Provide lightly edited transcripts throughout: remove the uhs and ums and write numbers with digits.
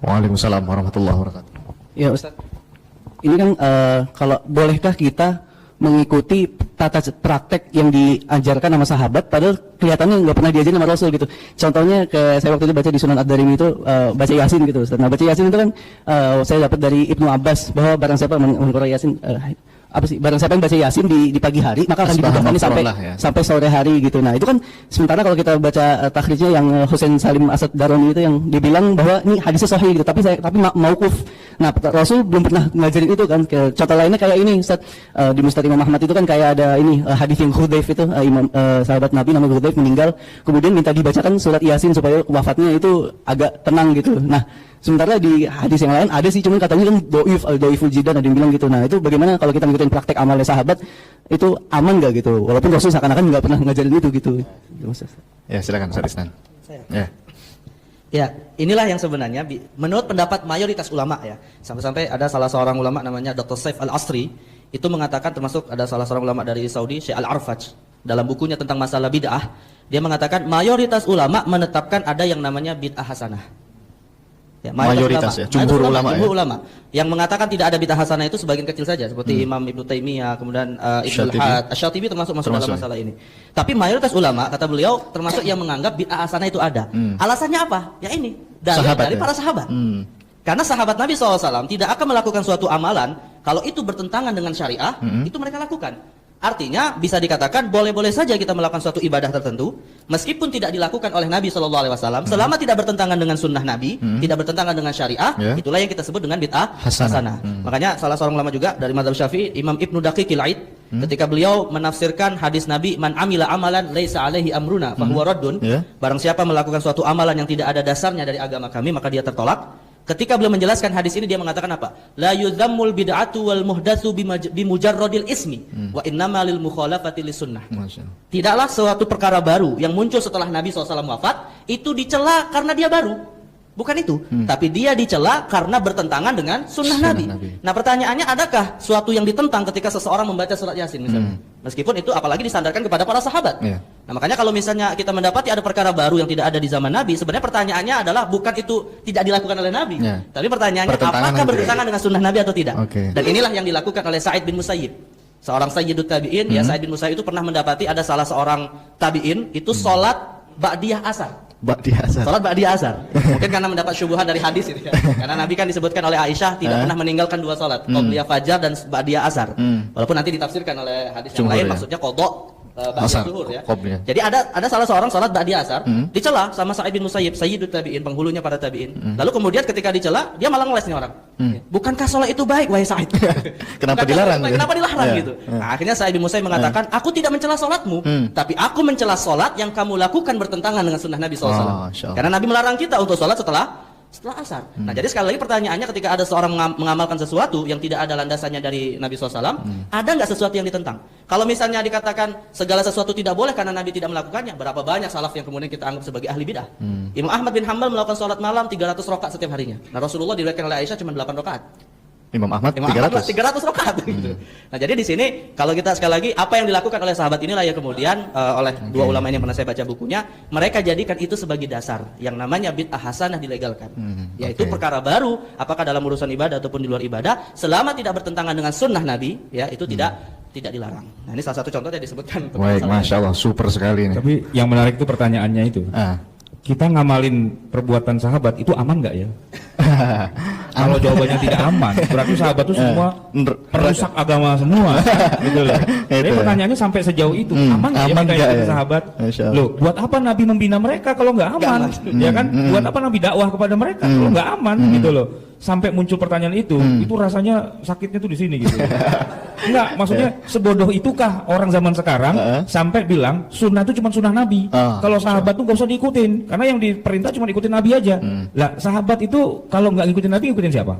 Waalaikumsalam warahmatullahi wabarakatuh. Ya Ustaz, ini kan kalau bolehkah kita mengikuti tata praktek yang diajarkan sama sahabat padahal kelihatannya nggak pernah diajarin sama Rasul gitu. Contohnya saya waktu itu baca di Sunan Ad-Darimi itu baca Yasin gitu Ustaz. Nah baca Yasin itu kan saya dapat dari Ibnu Abbas bahwa barang siapa mengqira Yasin barang siapa yang baca Yasin di pagi hari maka akan dibutuhkan sampai sore hari gitu. Nah itu kan sementara kalau kita baca takhrijnya yang Husain Salim Asad Daroni itu yang dibilang bahwa ini hadisnya sahih gitu tapi mauquf. Nah Rasul belum pernah ngajarin itu kan. Contoh lainnya kayak ini Ustaz, di Musnad Imam Ahmad itu kan kayak ada ini hadis yang Hudzaif itu sahabat Nabi namanya Hudzaif meninggal kemudian minta dibacakan surat Yasin supaya wafatnya itu agak tenang gitu. Nah sementara di hadis yang lain ada sih cuman katanya kan doiful jidan ada yang bilang gitu. Nah itu bagaimana kalau kita ngikutin praktek amalnya sahabat itu aman nggak gitu walaupun Rasul seakan-akan nggak pernah ngajarin itu gitu. Ya silakan Ustaz Isnan. Ya, inilah yang sebenarnya menurut pendapat mayoritas ulama ya. Sampai-sampai ada salah seorang ulama namanya Dr. Saif Al-Asri itu mengatakan, termasuk ada salah seorang ulama dari Saudi, Syekh Al-Arfaj, dalam bukunya tentang masalah bid'ah, dia mengatakan mayoritas ulama menetapkan ada yang namanya bid'ah hasanah. Ya, mayoritas jumhur ulama. Yang mengatakan tidak ada bid'ah hasanah itu sebagian kecil saja seperti Imam Ibnu Taimiyah, kemudian Ibnu Al-Had, Asy-Syatibi termasuk dalam masalah ini. Tapi mayoritas ulama kata beliau termasuk yang menganggap bid'ah hasanah itu ada. Alasannya apa? Ya ini dari para sahabat. Karena sahabat Nabi SAW tidak akan melakukan suatu amalan kalau itu bertentangan dengan syariah, itu mereka lakukan. Artinya bisa dikatakan boleh-boleh saja kita melakukan suatu ibadah tertentu meskipun tidak dilakukan oleh Nabi SAW selama tidak bertentangan dengan sunnah Nabi, tidak bertentangan dengan syariah, itulah yang kita sebut dengan bid'ah hasanah. Makanya salah seorang ulama juga dari mazhab Syafi'i, Imam Ibnu Daqiqil Aid, ketika beliau menafsirkan hadis Nabi, man amila amalan laisa alaihi amruna fahuwa raddun, barang siapa melakukan suatu amalan yang tidak ada dasarnya dari agama kami maka dia tertolak. Ketika beliau menjelaskan hadis ini dia mengatakan apa? La yudzammul bid'atu wal muhdatsu bimujarradil ismi wa innama lil mukhalafati lisunnah. Tidaklah suatu perkara baru yang muncul setelah Nabi SAW wafat itu dicela karena dia baru. Bukan itu, tapi dia dicela karena bertentangan dengan sunnah Nabi. Nah pertanyaannya, adakah suatu yang ditentang ketika seseorang membaca surat Yasin misalnya? Meskipun itu apalagi disandarkan kepada para sahabat. Nah makanya kalau misalnya kita mendapati ada perkara baru yang tidak ada di zaman Nabi, sebenarnya pertanyaannya adalah bukan itu tidak dilakukan oleh Nabi, tapi pertanyaannya apakah bertentangan dengan sunnah Nabi atau tidak. Dan inilah yang dilakukan oleh Sa'id bin Musayyib, seorang sayyidut tabi'in. Ya, Sa'id bin Musayyib itu pernah mendapati ada salah seorang tabi'in itu sholat ba'diyah asar. Salat ba'diyah asar. Mungkin karena mendapat syubhat dari hadis itu ya. Karena Nabi kan disebutkan oleh Aisyah tidak pernah meninggalkan dua salat, qobliyah fajar dan ba'diyah asar. Walaupun nanti ditafsirkan oleh hadis yang lain maksudnya qadha ba'diyah zuhur ya. Jadi ada salah seorang salat ba'diyah asar, dicela sama Sa'id bin Musayyib, sayyidut tabi'in, penghulunya para tabi'in. Lalu kemudian ketika dicela, dia malah ngeles nih orang. Bukankah salat itu baik wahai Sa'id? Kenapa dilarang? Kenapa dilarang gitu? Nah, akhirnya Sa'id bin Musayyib mengatakan, aku tidak mencela salatmu, tapi aku mencela salat yang kamu lakukan bertentangan dengan sunnah Nabi SAW. Karena Nabi melarang kita untuk salat setelah asar. Nah jadi sekali lagi pertanyaannya, ketika ada seorang mengamalkan sesuatu yang tidak ada landasannya dari Nabi SAW, ada nggak sesuatu yang ditentang? Kalau misalnya dikatakan segala sesuatu tidak boleh karena Nabi tidak melakukannya, berapa banyak salaf yang kemudian kita anggap sebagai ahli bid'ah? Imam Ahmad bin Hanbal melakukan sholat malam 300 rakaat setiap harinya. Nah Rasulullah diriwayatkan oleh Aisyah cuma 8 rakaat. Imam Ahmad 300 rakaat gitu. Nah, jadi di sini kalau kita sekali lagi apa yang dilakukan oleh sahabat inilah yang kemudian oleh dua ulama ini yang pernah saya baca bukunya, mereka jadikan itu sebagai dasar yang namanya bid'ah hasanah dilegalkan. Yaitu perkara baru apakah dalam urusan ibadah ataupun di luar ibadah selama tidak bertentangan dengan sunnah Nabi, ya itu tidak dilarang. Nah, ini salah satu contoh yang disebutkan. Baik, Masya Allah, super sekali ini. Tapi yang menarik itu pertanyaannya itu. Kita ngamalin perbuatan sahabat itu aman nggak ya? Kalau jawabannya tidak aman, berarti sahabat itu semua perusak agama semua, gitu loh. Jadi pertanyaannya sampai sejauh itu, aman nggak ya sahabat? Loh, buat apa Nabi membina mereka kalau nggak aman? Ya kan? Buat apa Nabi dakwah kepada mereka kalau nggak aman, gitu loh? Sampai muncul pertanyaan itu rasanya sakitnya tuh di sini, gitu. Enggak, maksudnya sebodoh itukah orang zaman sekarang sampai bilang sunnah itu cuma sunnah Nabi. Kalau sahabat tuh nggak usah diikutin, karena yang diperintah cuma ikutin Nabi aja. Lah, sahabat itu kalau nggak ngikutin Nabi, ngikutin siapa?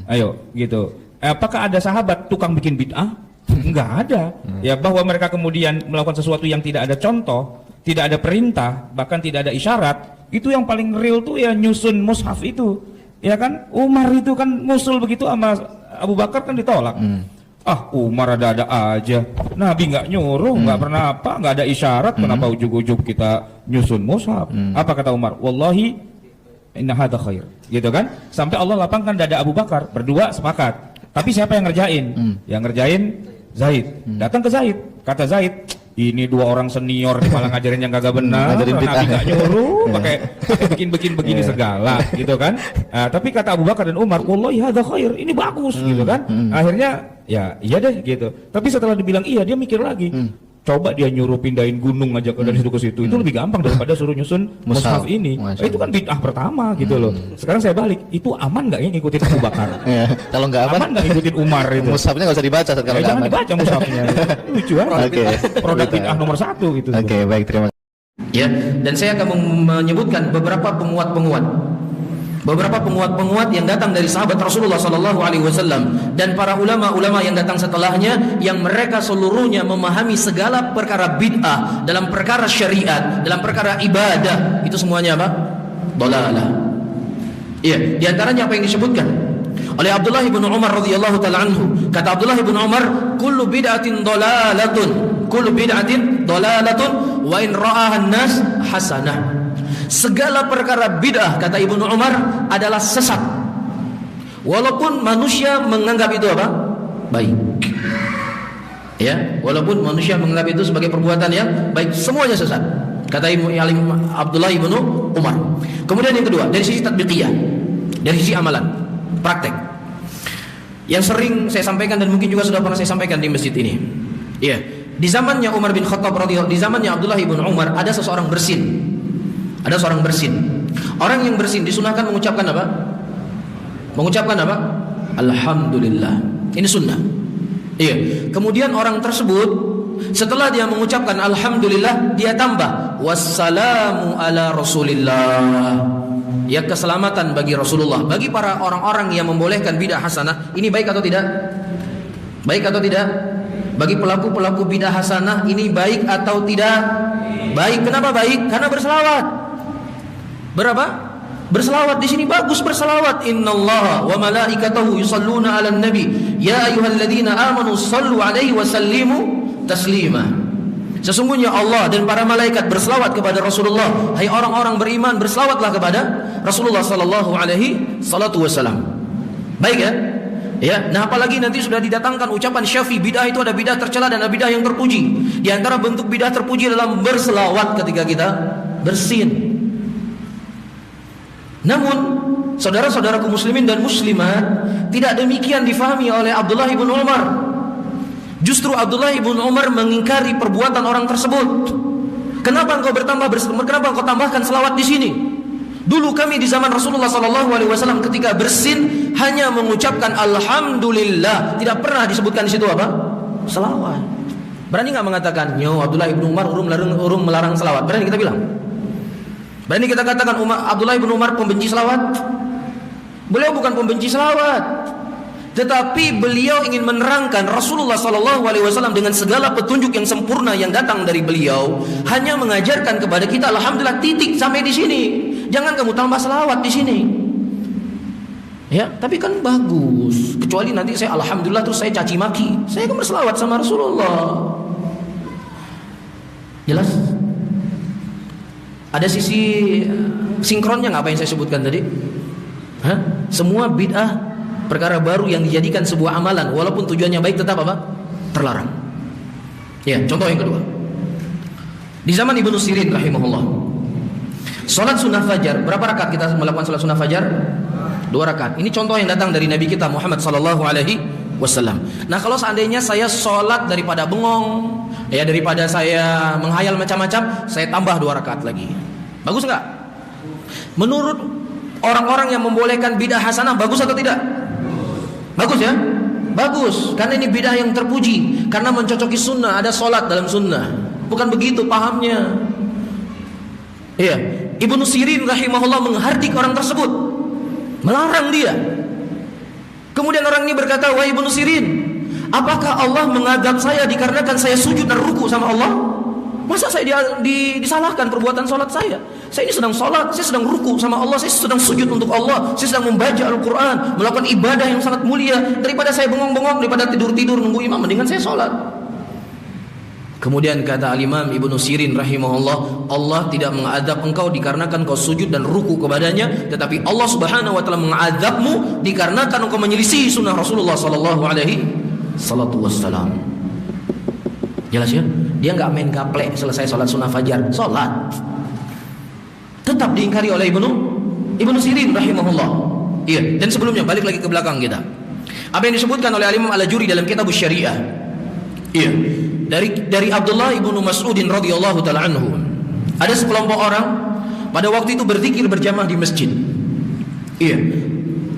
Ayo, gitu. Apakah ada sahabat tukang bikin bid'ah? Enggak ada. Ya, bahwa mereka kemudian melakukan sesuatu yang tidak ada contoh, tidak ada perintah, bahkan tidak ada isyarat, itu yang paling real tuh ya nyusun mushaf itu. Ya kan, Umar itu kan ngusul begitu sama Abu Bakar kan ditolak. Umar ada-ada aja, Nabi nggak nyuruh, nggak pernah apa, nggak ada isyarat, kenapa ujug-ujug kita nyusun mushaf? Apa kata Umar? Wallahi, inna hadza khair. Gitu kan? Sampai Allah lapangkan dada Abu Bakar, berdua sepakat. Tapi siapa yang ngerjain? Yang ngerjain Zaid. Datang ke Zaid, kata Zaid, ini 2 orang senior malah ngajarin yang kagak benar, Nabi nggak nyuruh, pakai bikin begini segala, gitu kan? Tapi kata Abu Bakar dan Umar, wallahi hadza khair, ini bagus, gitu kan? Akhirnya ya iya deh gitu. Tapi setelah dibilang iya, dia mikir lagi. Coba dia nyuruh pindahin gunung aja dari situ ke situ, itu lebih gampang daripada suruh nyusun mushaf ini. Itu kan bid'ah pertama gitu loh. Sekarang saya balik, itu aman nggak ya ngikutin Abu Bakar? Kalau nggak aman nggak ngikutin Umar itu? Mushafnya nggak usah dibaca kalau nggak jangan aman. dibaca mushafnya. Lucu kan? Produk bid'ah nomor 1 gitu. Oke, baik, terima kasih. Ya, dan saya akan menyebutkan beberapa penguat yang datang dari sahabat Rasulullah sallallahu alaihi wasallam dan para ulama-ulama yang datang setelahnya, yang mereka seluruhnya memahami segala perkara bid'ah dalam perkara syariat, dalam perkara ibadah, itu semuanya apa? Dhalalah. Iya, di antaranya apa yang disebutkan oleh Abdullah bin Umar radhiyallahu taala anhu. Kata Abdullah bin Umar, kullu bid'atin dhalalatun wa in ra'aha an-nas hasanah. Segala perkara bid'ah, kata Ibnu Umar, adalah sesat, walaupun manusia menganggap itu apa? Baik. Ya, walaupun manusia menganggap itu sebagai perbuatan yang baik, semuanya sesat, kata Abdullah ibnu Umar. Kemudian yang kedua, dari sisi tatbiqiyah, dari sisi amalan, praktek, yang sering saya sampaikan dan mungkin juga sudah pernah saya sampaikan di masjid ini. Ya, di zamannya Umar bin Khattab radhiyallahu, di zamannya Abdullah ibnu Umar, ada seorang bersin. Ada seorang bersin. Orang yang bersin disunahkan mengucapkan apa? Alhamdulillah. Ini sunnah. Iya. Kemudian orang tersebut setelah dia mengucapkan alhamdulillah, dia tambah wassalamu ala Rasulillah. Ya, keselamatan bagi Rasulullah. Bagi para orang-orang yang membolehkan bid'ah hasanah, ini baik atau tidak? Baik atau tidak? Bagi pelaku-pelaku bid'ah hasanah, ini baik atau tidak? Baik. Kenapa baik? Karena berselawat. Berapa? Berselawat di sini bagus, berselawat. Innallaha wa malaikatahu yusalluna 'alan nabi ya ayyuhalladzina amanu shallu 'alaihi wa sallimu taslima. Sesungguhnya Allah dan para malaikat berselawat kepada Rasulullah. Hai orang-orang beriman, berselawatlah kepada Rasulullah sallallahu alaihi salatu wasallam. Baik ya? Ya, nah apalagi nanti sudah didatangkan ucapan syafi, bid'ah itu ada bid'ah tercela dan ada bid'ah yang terpuji. Di antara bentuk bid'ah terpuji dalam berselawat ketika kita bersin. Namun saudara-saudaraku muslimin dan muslimat, tidak demikian difahami oleh Abdullah ibn Umar. Justru Abdullah ibn Umar mengingkari perbuatan orang tersebut. Kenapa engkau tambahkan selawat di sini? Dulu kami di zaman Rasulullah SAW ketika bersin hanya mengucapkan alhamdulillah, tidak pernah disebutkan di situ apa? Selawat. Berani nggak mengatakan, yo Abdullah ibn Umar urung melarang selawat? Berani kita bilang? Berani kita katakan Abdullah ibn Umar pembenci selawat? Beliau bukan pembenci selawat, tetapi beliau ingin menerangkan Rasulullah SAW dengan segala petunjuk yang sempurna yang datang dari beliau hanya mengajarkan kepada kita alhamdulillah, titik, sampai di sini. Jangan kamu tambah selawat di sini. Ya, tapi kan bagus. Kecuali nanti saya alhamdulillah terus saya caci maki. Saya kan berselawat sama Rasulullah. Jelas? Ada sisi sinkronnya nggak apa yang saya sebutkan tadi? Hah? Semua bid'ah, perkara baru yang dijadikan sebuah amalan walaupun tujuannya baik, tetap apa? Terlarang. Ya, contoh yang kedua. Di zaman Ibnu Sirin rahimahullah, salat sunnah fajar, berapa rakaat kita melakukan salat sunnah fajar? 2 rakaat. Ini contoh yang datang dari Nabi kita Muhammad sallallahu alaihi wasallam. Nah, kalau seandainya saya salat daripada bengong, ya daripada saya menghayal macam-macam, saya tambah 2 rakaat lagi. Bagus enggak? Menurut orang-orang yang membolehkan bid'ah hasanah, bagus atau tidak? Bagus ya? Bagus, karena ini bid'ah yang terpuji, karena mencocoki sunnah, ada salat dalam sunnah. Bukan begitu pahamnya. Iya, Ibnu Sirin rahimahullah menghardik orang tersebut, melarang dia. Kemudian orang ini berkata, wahai Ibnu Sirin, apakah Allah mengadab saya dikarenakan saya sujud dan ruku sama Allah? Masa saya disalahkan perbuatan sholat saya? Saya ini sedang sholat, saya sedang ruku sama Allah, saya sedang sujud untuk Allah, saya sedang membaca Al-Quran, melakukan ibadah yang sangat mulia. Daripada saya bengong-bengong, daripada tidur-tidur nunggu imam, mendingan saya sholat. Kemudian kata Al-Imam Ibnu Sirin rahimahullah, Allah tidak mengadab engkau dikarenakan kau sujud dan ruku kepadanya, tetapi Allah Subhanahu wa taala mengadabmu dikarenakan engkau menyelisihi sunnah Rasulullah sallallahu alaihi wasallam. Jelas ya? Dia enggak main gaplek selesai salat sunnah fajar, salat. Tetap diingkari oleh Ibnu Sirin rahimahullah. Iya, dan sebelumnya balik lagi ke belakang kita. Apa yang disebutkan oleh Al-Imam Al-Ajuri dalam kitab Syariah. Iya. Dari Abdullah ibnu Mas'udin radhiyallahu taala anhu, ada sekelompok orang pada waktu itu berzikir berjamaah di masjid. Iya.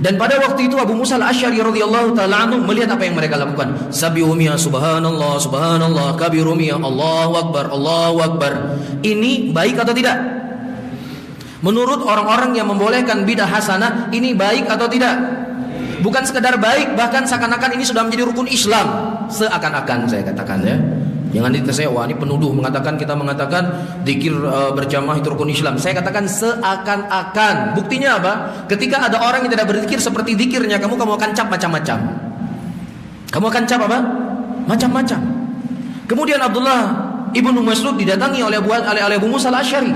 Dan pada waktu itu Abu Musa Al-Asy'ari radhiyallahu taala anhu melihat apa yang mereka lakukan. Sabihumia subhanallah subhanallah kabirumia Allahu akbar Allahu akbar. Ini baik atau tidak? Menurut orang-orang yang membolehkan bidah hasanah, ini baik atau tidak? Bukan sekedar baik, bahkan seakan-akan ini sudah menjadi rukun Islam. Seakan-akan saya katakan ya. Jangan ditersewa, ini penuduh kita mengatakan zikir berjamaah itu rukun Islam. Saya katakan seakan-akan. Buktinya apa? Ketika ada orang yang tidak berzikir seperti zikirnya, kamu akan cap macam-macam. Kamu akan cap apa? Macam-macam. Kemudian Abdullah ibnu Mas'ud didatangi oleh Abu Musa Al-Asy'ari.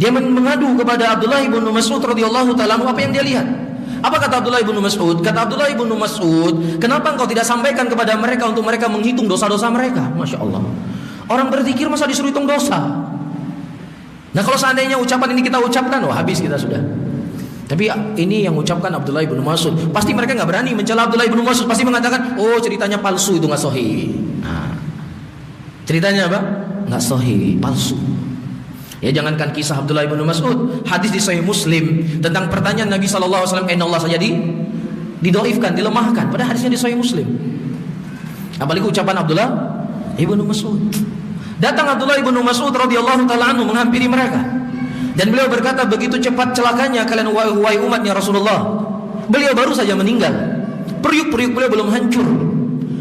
Dia mengadu kepada Abdullah ibnu Mas'ud radhiyallahu taala apa yang dia lihat. Apa kata Abdullah ibnu Mas'ud? Kata Abdullah ibnu Mas'ud, kenapa engkau tidak sampaikan kepada mereka untuk mereka menghitung dosa-dosa mereka? Masya Allah. Orang berzikir masa disuruh hitung dosa? Nah kalau seandainya ucapan ini kita ucapkan, wah habis kita sudah. Tapi ini yang ucapkan Abdullah ibnu Mas'ud. Pasti mereka nggak berani mencela Abdullah ibnu Mas'ud. Pasti mengatakan, oh ceritanya palsu, itu nggak sahih. Nah, ceritanya apa? Nggak sahih, palsu. Ya jangankan kisah Abdullah ibnu Mas'ud, hadis di Sahih Muslim tentang pertanyaan Nabi sallallahu alaihi wasallam, Allah saja didoifkan, dilemahkan. Padahal hadisnya di Sahih Muslim. Apalagi ucapan Abdullah ibnu Mas'ud. Datang Abdullah ibnu Mas'ud radhiyallahu taala anhu menghampiri mereka. Dan beliau berkata, begitu cepat celakanya kalian wahai umatnya Rasulullah. Beliau baru saja meninggal. Periuk-periuk beliau belum hancur.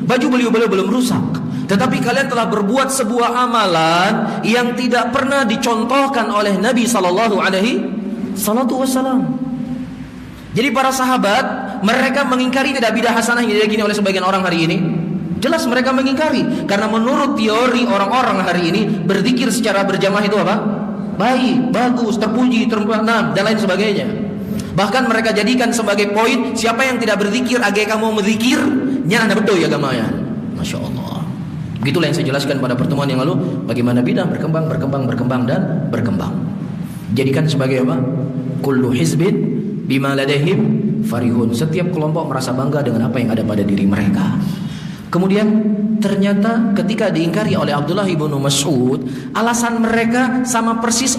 Baju beliau belum rusak. Tetapi kalian telah berbuat sebuah amalan yang tidak pernah dicontohkan oleh Nabi sallallahu alaihi wasallam. Jadi para sahabat, mereka mengingkari tidak bidah hasanah yang diyakini oleh sebagian orang hari ini. Jelas mereka mengingkari, karena menurut teori orang-orang hari ini, berzikir secara berjamaah itu apa? Baik, bagus, terpuji, terkenal dan lain sebagainya. Bahkan mereka jadikan sebagai poin, siapa yang tidak berzikir, agar kamu berzikir, nya anda betul ya gamaya. Masya Allah. Begitulah yang saya jelaskan pada pertemuan yang lalu, bagaimana bidah berkembang dan berkembang. Jadikan sebagai apa? Kullu hizbin bima ladaihim farihun. Setiap kelompok merasa bangga dengan apa yang ada pada diri mereka. Kemudian ternyata ketika diingkari oleh Abdullah ibnu Mas'ud, alasan mereka sama persis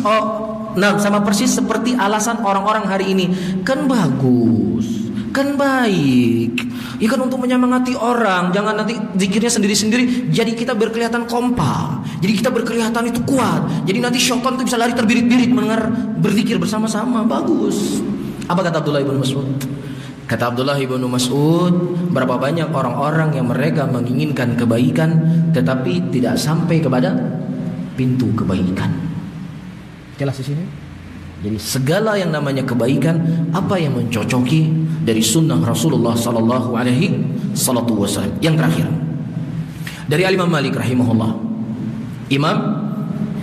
seperti alasan orang-orang hari ini. Kan bagus, kan baik. Ya kan untuk menyemangati orang, jangan nanti zikirnya sendiri-sendiri, jadi kita berkelihatan kompak, jadi kita berkelihatan itu kuat, jadi nanti syaitan itu bisa lari terbirit-birit mendengar berzikir bersama-sama. Bagus. Apa kata Abdullah ibnu Mas'ud? Kata Abdullah ibnu Mas'ud, berapa banyak orang-orang yang mereka menginginkan kebaikan tetapi tidak sampai kepada pintu kebaikan. Jelas di sini? Jadi segala yang namanya kebaikan, apa yang mencocoki dari sunnah Rasulullah sallallahu alaihi wasallam. Yang terakhir, dari Al-Imam Malik rahimahullah, Imam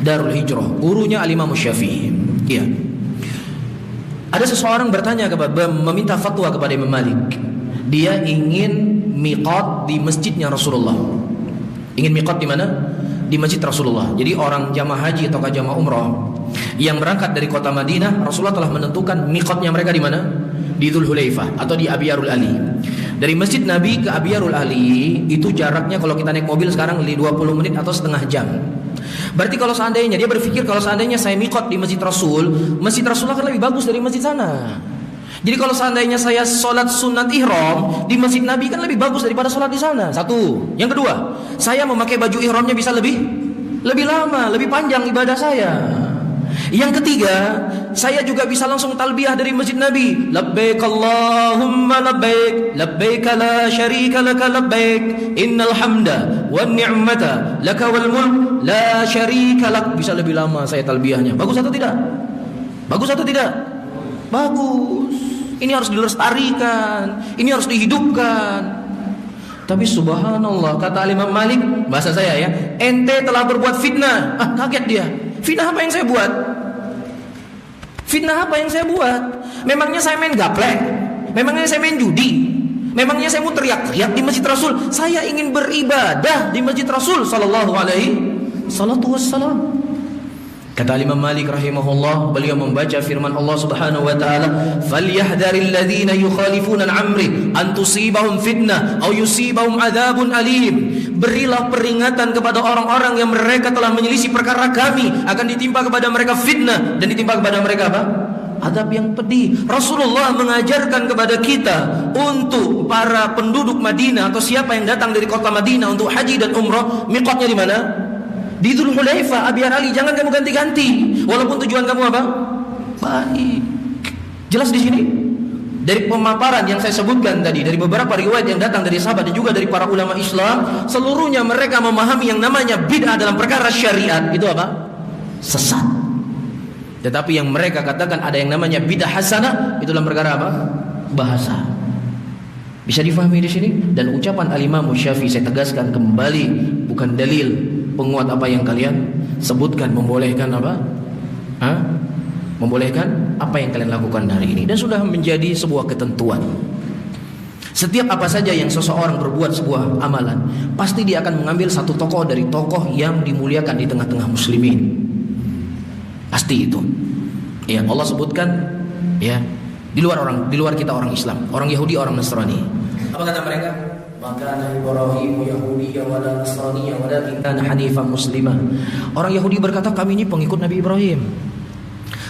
Darul Hijrah, gurunya Al-Imam Syafi'i. Iya. Ada seseorang bertanya meminta fatwa kepada Imam Malik. Dia ingin miqat di masjidnya Rasulullah. Ingin miqat di mana? Di masjid Rasulullah. Jadi orang jamaah haji atau jamaah umrah yang berangkat dari kota Madinah, Rasulullah telah menentukan miqatnya mereka di mana? Di Dzul Hulaifah atau di Abiyarul Ali. Dari masjid Nabi ke Abiyarul Ali itu jaraknya kalau kita naik mobil sekarang 20 menit atau setengah jam. Berarti kalau seandainya dia berpikir, kalau seandainya saya miqat di masjid Rasulullah kan lebih bagus dari masjid sana. Jadi kalau seandainya saya sholat sunat ihram di masjid Nabi kan lebih bagus daripada sholat di sana. Satu. Yang kedua, saya memakai baju ihramnya bisa lebih lama, lebih panjang ibadah saya. Yang ketiga, saya juga bisa langsung talbiyah dari masjid Nabi. Labbaik Allahumma labbaik, labbaik la syarika laka labbaik, innal hamda wan ni'mata laka wal mulk la syarika lak. Bisa lebih lama saya talbiyahnya. Bagus atau tidak? Bagus atau tidak? Bagus. Ini harus dilestarikan, ini harus dihidupkan. Tapi subhanallah, kata Imam Malik, bahasa saya ya, ente telah berbuat fitnah. Kaget dia. Fitnah apa yang saya buat? Fitnah apa yang saya buat? Memangnya saya main gaplek? Memangnya saya main judi? Memangnya saya mau teriak-teriak di Masjid Rasul? Saya ingin beribadah di Masjid Rasul sallallahu alaihi wasallam. Kata Imam Malik rahimahullah, beliau membaca firman Allah Subhanahu wa taala, "Falyahdharil ladzina yukhalifuna an amri an tusibahum fitnah aw yusibahum adzabun alim." Berilah peringatan kepada orang-orang yang mereka telah menyelisih perkara kami, akan ditimpa kepada mereka fitnah dan ditimpa kepada mereka apa? Azab yang pedih. Rasulullah mengajarkan kepada kita untuk para penduduk Madinah atau siapa yang datang dari kota Madinah untuk haji dan umrah, miqatnya di mana? Di Dzul Hulaifah. Biar Ali, jangan kamu ganti-ganti walaupun tujuan kamu apa? Baik. Jelas di sini? Dari pemaparan yang saya sebutkan tadi, dari beberapa riwayat yang datang dari sahabat dan juga dari para ulama Islam, seluruhnya mereka memahami yang namanya bid'ah dalam perkara syariat itu apa? Sesat. Tetapi yang mereka katakan ada yang namanya bid'ah hasanah itu dalam perkara apa? Bahasa. Bisa difahami di sini? Dan ucapan Al-Imam Syafi'i, saya tegaskan kembali, bukan dalil penguat apa yang kalian sebutkan, membolehkan apa? Membolehkan apa yang kalian lakukan hari ini, dan sudah menjadi sebuah ketentuan. Setiap apa saja yang seseorang berbuat sebuah amalan, pasti dia akan mengambil satu tokoh dari tokoh yang dimuliakan di tengah-tengah muslimin. Pasti itu. Ya, Allah sebutkan ya, di luar kita orang Islam, orang Yahudi, orang Nasrani. Apa kata mereka? Maka Ibrahim Yahudi wala Nasrani walakin kana hanifan muslimah. Orang Yahudi berkata, kami ini pengikut Nabi Ibrahim.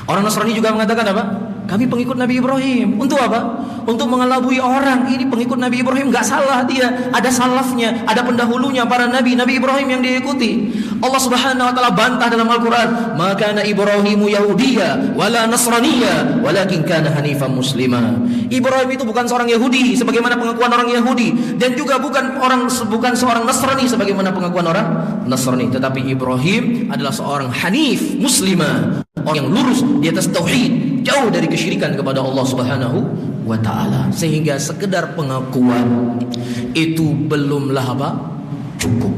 Orang Nasrani juga mengatakan apa? Kami pengikut Nabi Ibrahim. Untuk apa? Untuk mengelabui orang. Ini pengikut Nabi Ibrahim, gak salah dia. Ada salafnya, ada pendahulunya para Nabi Ibrahim yang diikuti. Allah Subhanahu wa taala bantah dalam Al-Quran, maka Ibrahimu Yahudiyya wala Nasraniyya walakin kana hanifan muslima. Ibrahim itu bukan seorang Yahudi sebagaimana pengakuan orang Yahudi, dan juga bukan seorang Nasrani sebagaimana pengakuan orang Nasrani, tetapi Ibrahim adalah seorang hanif muslimah, orang yang lurus di atas tauhid, jauh dari kesyirikan kepada Allah Subhanahu wa taala. Sehingga sekedar pengakuan itu belumlah apa? Cukup.